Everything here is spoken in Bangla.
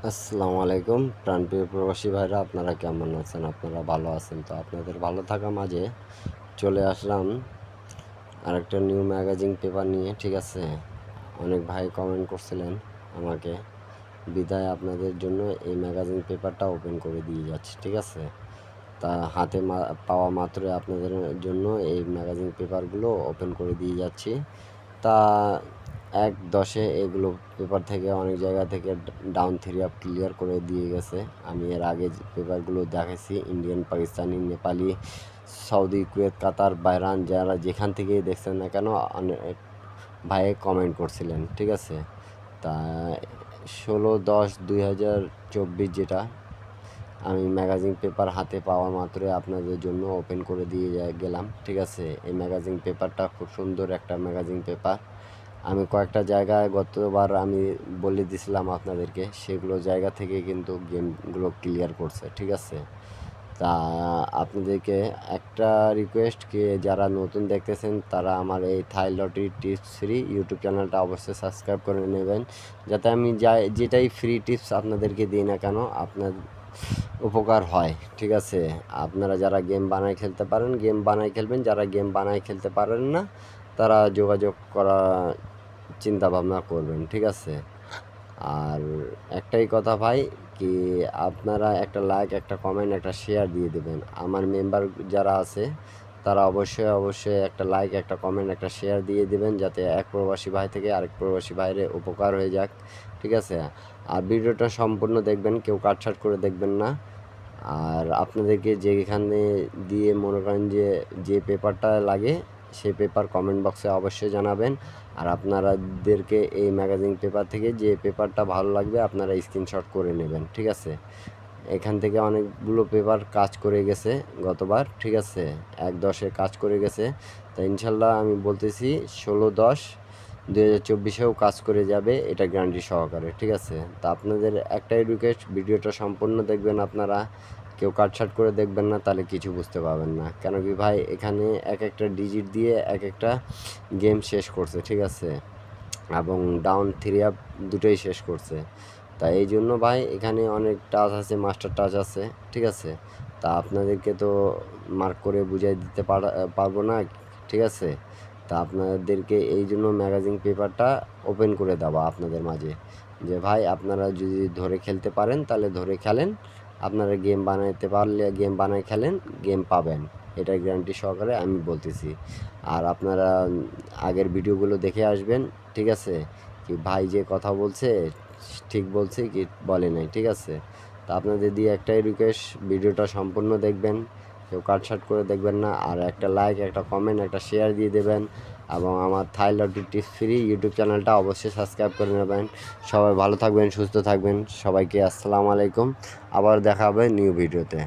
আসসালামু আলাইকুম প্রাণপ্রিয় প্রবাসী ভাইরা, আপনারা কেমন আছেন? আপনারা ভালো আছেন তো? আপনাদের ভালো থাকা মাঝে চলে আসলাম আরেকটা নিউ ম্যাগাজিন পেপার নিয়ে। ঠিক আছে, অনেক ভাই কমেন্ট করছিলেন আমাকে, বিদায় আপনাদের জন্য এই ম্যাগাজিন পেপারটা ওপেন করে দিয়ে যাচ্ছি। ঠিক আছে, তা হাতে পাওয়া মাত্রই আপনাদের জন্য এই ম্যাগাজিন পেপারগুলো ওপেন করে দিয়ে যাচ্ছি। তা 1-10 এগুলো পেপার থেকে অনেক জায়গা থেকে ডাউন 3 আপ ক্লিয়ার করে দিয়ে গেছে। আমি এর আগে যে পেপারগুলো দেখেছি, Indian, Pakistani, Nepali, Saudi, Kuwait, Qatar, Bahrain, যারা যেখান থেকেই দেখছেন না কেন অনেক ভাই কমেন্ট করছিলেন। ঠিক আছে, তা 16/10/2024 যেটা আমি ম্যাগাজিন পেপার হাতে পাওয়া মাত্রই আপনাদের জন্য ওপেন করে দিয়ে গেলাম। ঠিক আছে, এই ম্যাগাজিন পেপারটা খুব সুন্দর একটা ম্যাগাজিন পেপার। আমি কয়েকটা জায়গায় গতবার আমি বলে দিছিলাম আপনাদেরকে, সেগুলো জায়গা থেকে কিন্তু গেমগুলো ক্লিয়ার করছে। ঠিক আছে, তা আপনাদেরকে একটা রিকোয়েস্ট, কি যারা নতুন দেখতেছেন তারা আমার এই থাই লটারি টিপস ফ্রি ইউটিউব চ্যানেলটা অবশ্যই সাবস্ক্রাইব করে নেবেন, যাতে আমি যেটাই ফ্রি টিপস আপনাদেরকে দিই না কেন আপনার উপকার হয়। ঠিক আছে, আপনারা যারা গেম বানায় খেলতে পারেন গেম বানায় খেলবেন, যারা গেম বানায় খেলতে পারেন না তারা যোগাযোগ করা চিন্তা ভাবনা করবেন। ঠিক আছে, আর একটাই কথা ভাই, কি আপনারা একটা লাইক, একটা কমেন্ট, একটা শেয়ার দিয়ে দেবেন। আমার মেম্বার যারা আছে তারা অবশ্যই একটা লাইক, একটা কমেন্ট, একটা শেয়ার দিয়ে দেবেন, যাতে এক প্রবাসী ভাই থেকে আরেক প্রবাসী ভাইরে উপকার হয়ে যাক। ঠিক আছে, আর ভিডিওটা সম্পূর্ণ দেখবেন, কেউ কাটছাট করে দেখবেন না। আর আপনাদেরকে যেখানে দিয়ে মনে করেন যে পেপারটা লাগে সেই পেপার কমেন্ট বক্সে অবশ্যই জানাবেন। আর আপনাদেরকে এই ম্যাগাজিন পেপার থেকে যে পেপারটা ভালো লাগবে আপনারা স্ক্রিনশট করে নেবেন। ঠিক আছে, এখান থেকে অনেকগুলো পেপার কাজ করে গেছে গতবার। ঠিক আছে, 1-10 কাজ করে গেছে, তা ইনশাল্লাহ আমি বলতেছি 16/10/2024 কাজ করে যাবে, এটা গ্যারান্টি সহকারে। ঠিক আছে, তা আপনাদের একটাই রিকোয়েস্ট, ভিডিওটা সম্পূর্ণ দেখবেন আপনারা, কেউ কাটছাট করে দেখবেন না, তাহলে কিছু বুঝতে পারবেন না। কেন কি ভাই, এখানে এক একটা ডিজিট দিয়ে এক একটা গেম শেষ করছে। ঠিক আছে, এবং ডাউন 3 আপ দুটোই শেষ করছে। তাই এই জন্য ভাই এখানে অনেক টাচ আছে, মাস্টার টাচ আছে। ঠিক আছে, তা আপনাদেরকে তো মার্ক করে বুঝাই দিতে পারবো না। ঠিক আছে, তা আপনাদেরকে এই জন্য ম্যাগাজিন পেপারটা ওপেন করে দেওয়া আপনাদের মাঝে, যে ভাই আপনারা যদি ধরে খেলতে পারেন তাহলে ধরে খেলেন, আপনারা গেম বানাইতে পারলে গেম বানায় খেলেন, গেম পাবেন, এটা গ্যারান্টি সহকারে আমি বলতেছি। আর আপনারা আগের ভিডিওগুলো দেখে আসবেন। ঠিক আছে, কি ভাই যে কথা বলছে ঠিক বলছে কি বলে নাই। ঠিক আছে, তা আপনাদের দিয়ে একটাই রিকোয়েস্ট, ভিডিওটা সম্পূর্ণ দেখবেন, কেউ কাটছাট করে দেখবেন না। আর একটা লাইক, একটা কমেন্ট, একটা শেয়ার দিয়ে দেবেন, এবং আমার থাই লটারি টিপস ফ্রি ইউটিউব চ্যানেলটা অবশ্যই সাবস্ক্রাইব করে নেবেন। সবাই ভালো থাকবেন, সুস্থ থাকবেন। সবাইকে আসসালামু আলাইকুম, আবার দেখা হবে নিউ ভিডিওতে।